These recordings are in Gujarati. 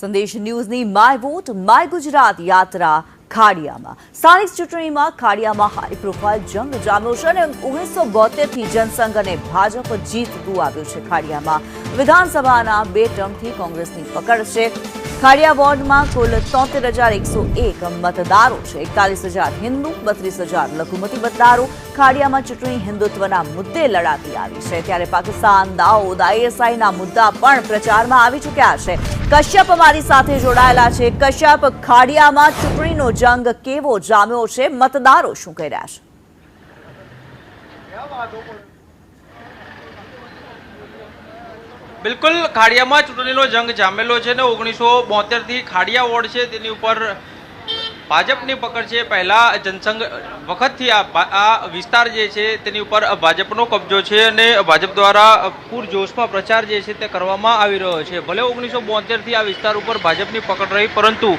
સંદેશ ન્યૂઝની માય વોટ માય ગુજરાત યાત્રા ખાડિયામાં સ્થાનિક ચૂંટણીમાં ખાડિયામાં હાઈ પ્રોફાઇલ જંગ જામ્યો છે અને 1972 થી જનસંઘ અને ભાજપ જીતતું આવ્યું છે। ખાડિયામાં વિધાનસભાના 2 ટર્મથી કોંગ્રેસની પકડ છે। ખાડિયા વોર્ડમાં કુલ 73,101 મતદારો છે। 41,000 હિન્દુ, 32,000 લઘુમતી મતદારો। ખાડિયામાં ચૂંટણી હિન્દુત્વના મુદ્દે લડાતી આવી છે, ત્યારે પાકિસ્તાન, દાઉદ, ISIના મુદ્દા પણ પ્રચારમાં આવી ચૂક્યા છે। કશ્યપ અમારી સાથે જોડાયેલા છે। કશ્યપ, ખાડિયામાં ચૂંટણીનો જંગ કેવો જામ્યો છે? મતદારો શું કહી રહ્યા છે? બિલકુલ, ખાડિયામાં ચૂંટણીનો જંગ જામેલો છે ને 1972 થી ખાડિયા વોર્ડ છે તેની ઉપર ભાજપની પકડ છે। પહેલા જનસંઘ વખતથી આ વિસ્તાર જે છે તેની ઉપર ભાજપનો કબજો છે અને ભાજપ દ્વારા પૂરજોશમાં પ્રચાર જે છે તે કરવામાં આવી રહ્યો છે। ભલે 1972 થી આ વિસ્તાર ઉપર ભાજપની પકડ રહી, પરંતુ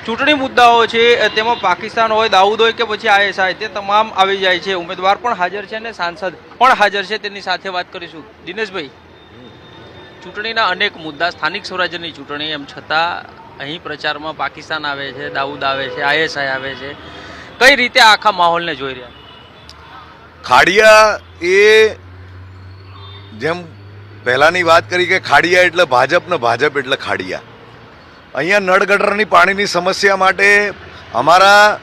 ચૂંટણી મુદ્દાઓ છે તેમાં પાકિસ્તાન હોય, દાઉદ હોય કે પછી ISI તે તમામ આવી જાય છે। ઉમેદવાર પણ હાજર છે અને સાંસદ પણ હાજર છે, તેની સાથે વાત કરીશું। દિનેશભાઈ, ચૂંટણીના અનેક મુદ્દા, સ્થાનિક સ્વરાજ્યની ચૂંટણી, એમ છતાં અહીં પ્રચારમાં પાકિસ્તાન આવે છે, દાઉદ આવે છે, ISI આવે છે, કઈ રીતે આખા માહોલને જોઈ રહ્યા? ખાડિયા એ જેમ પહેલાની વાત કરી કે ખાડિયા એટલે ભાજપ ને ભાજપ એટલે ખાડિયા। અહીંયા નળ ગટરની પાણીની સમસ્યા માટે અમારા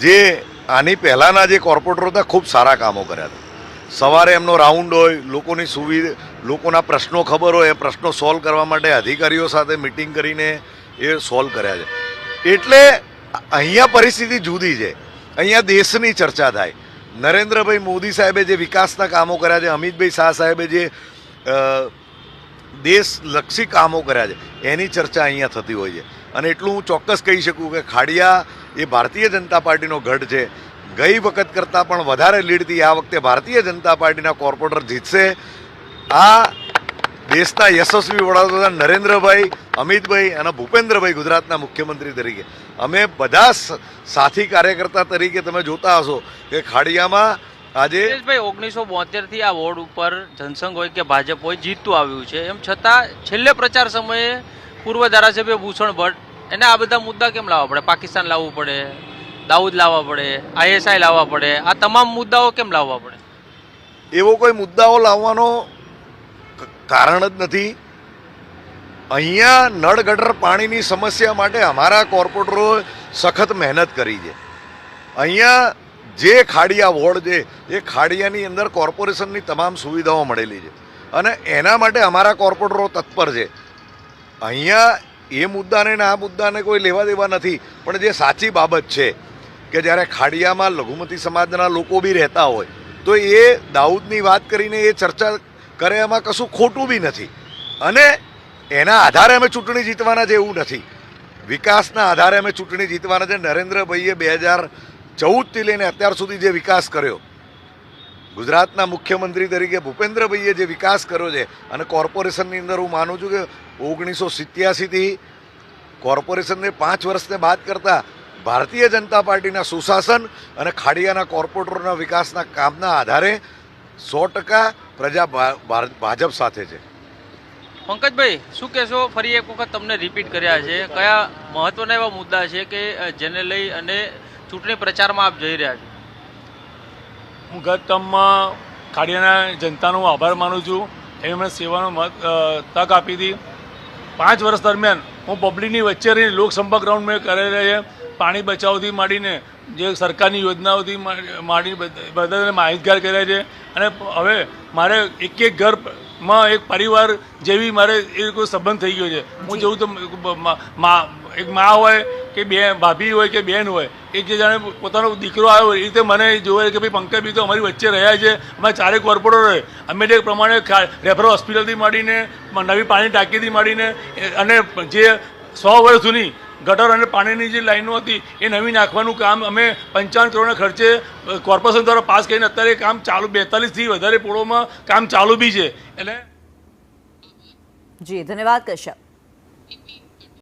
જે આની પહેલાંના જે કોર્પોરેટરો હતા ખૂબ સારા કામો કર્યા હતા। સવારે એમનો રાઉન્ડ હોય, લોકોની સુવિધા, લોકોના પ્રશ્નો ખબર હોય, એ પ્રશ્નો સોલ્વ કરવા માટે અધિકારીઓ સાથે મિટિંગ કરીને એ સોલ્વ કર્યા છે। એટલે અહીંયા પરિસ્થિતિ જુદી છે। અહીંયા દેશની ચર્ચા થાય। નરેન્દ્રભાઈ મોદી સાહેબે જે વિકાસના કામો કર્યા છે, અમિતભાઈ શાહ સાહેબે જે દેશલક્ષી કામો કર્યા છે, એની ચર્ચા અહીંયા થતી હોય છે। અને એટલું હું ચોક્કસ કહી શકું કે ખાડિયા એ ભારતીય જનતા પાર્ટીનો ગઢ છે। ગઈ વખત કરતાં પણ વધારે લીડથી આ વખતે ભારતીય જનતા પાર્ટીના કોર્પોરેટર જીતશે। આ દેશના યશસ્વી વડાપ્રધાન નરેન્દ્રભાઈ, અમિતભાઈ અને ભૂપેન્દ્રભાઈ ગુજરાતના મુખ્યમંત્રી તરીકે અમે બધા સાથી કાર્યકર્તા તરીકે તમે જોતા હશો કે ખાડિયામાં આજે 1972 થી આ વોર્ડ ઉપર જનસંઘ હોય કે ભાજપ હોય જીતતું આવ્યું છે, એમ છતાં છેલ્લે પ્રચાર સમયે પૂર્વ ધારાસભ્ય ભૂષણ ભટ્ટ એને આ બધા મુદ્દા કેમ લાવવા પડે? પાકિસ્તાન લાવવું પડે, દાઉદ લાવવા પડે, ISI લાવવા પડે, આ તમામ મુદ્દાઓ કેમ લાવવા પડે? એવો કોઈ મુદ્દાઓ લાવવાનો કારણ જ નથી। અહીંયા નળ ગટર પાણીની સમસ્યા માટે અમારા કોર્પોરેટરોએ સખત મહેનત કરી છે। અહીંયા જે ખાડિયા વોર્ડ છે એ ખાડિયાની અંદર કોર્પોરેશનની તમામ સુવિધાઓ મળેલી છે અને એના માટે અમારા કોર્પોરેટરો તત્પર છે। અહીંયા એ મુદ્દાને ને આ મુદ્દાને કોઈ લેવા દેવા નથી, પણ જે સાચી બાબત છે કે જ્યારે ખાડિયામાં લઘુમતી સમાજના લોકો બી રહેતા હોય તો એ દાઉદની વાત કરીને એ ચર્ચા કરે, એમાં કશું ખોટું બી નથી અને એના આધારે અમે ચૂંટણી જીતવાના છે એવું નથી। વિકાસના આધારે અમે ચૂંટણી જીતવાના છે। નરેન્દ્રભાઈએ 2014થી લઈને અત્યાર સુધી જે વિકાસ કર્યો, ગુજરાતના મુખ્યમંત્રી તરીકે ભૂપેન્દ્રભાઈએ જે વિકાસ કર્યો છે, અને કોર્પોરેશનની અંદર હું માનું છું કે 1987થી કોર્પોરેશનને 5 વર્ષને બાદ કરતાં ભારતીય જનતા પાર્ટીના સુશાસન અને ખાડિયાના કોર્પોરેટરોના વિકાસના કામના આધારે 100% પ્રજા ભાજપ સાથે છે। પંકજભાઈ, શું કહેશો? ફરી એક વખત તમને રિપીટ કર્યા છે, કયા મહત્વના એવા મુદ્દા છે કે જેને લઈ અને ચૂંટણી પ્રચારમાં આપ જઈ રહ્યા છો? હું ગત ટર્મમાં ખાડિયાના જનતાનો આભાર માનું છું। એમણે સેવાનો તક આપી હતી। 5 વર્ષ દરમિયાન હું પબ્લિકની વચ્ચે રહીને લોકસંપર્ક રાઉન્ડ મેં કરેલા છે। પાણી બચાવથી માંડીને જે સરકારની યોજનાઓથી માંડીને બધાને માહિતગાર કર્યા છે અને હવે મારે એક ઘરમાં એક પરિવાર જેવી મારે એ કોઈ સંબંધ થઈ ગયો છે। હું જવું તો એક મા હોય કે બે ભાભી હોય કે બહેન હોય, એ જે જાણે પોતાનો દીકરો આવ્યો એ રીતે મને જોવે કે ભાઈ પંકજભાઈ તો અમારી વચ્ચે રહ્યા છે। અમારે 4 કોર્પોરેટરોએ અમે તે પ્રમાણે રેફરલ હોસ્પિટલથી માંડીને નવી પાણી ટાંકીથી માંડીને અને જે 100 વર્ષ જૂની ગટર અને પાણીની જે લાઈનો હતી એ નવી નાખવાનું કામ અમે 55 કરોડના ખર્ચે કોર્પોરેશન દ્વારા પાસ કરીને અત્યારે કામ ચાલુ, 42થી વધારે પોળોમાં કામ ચાલુ બી છે। એટલે જી, ધન્યવાદ કશ્યપ।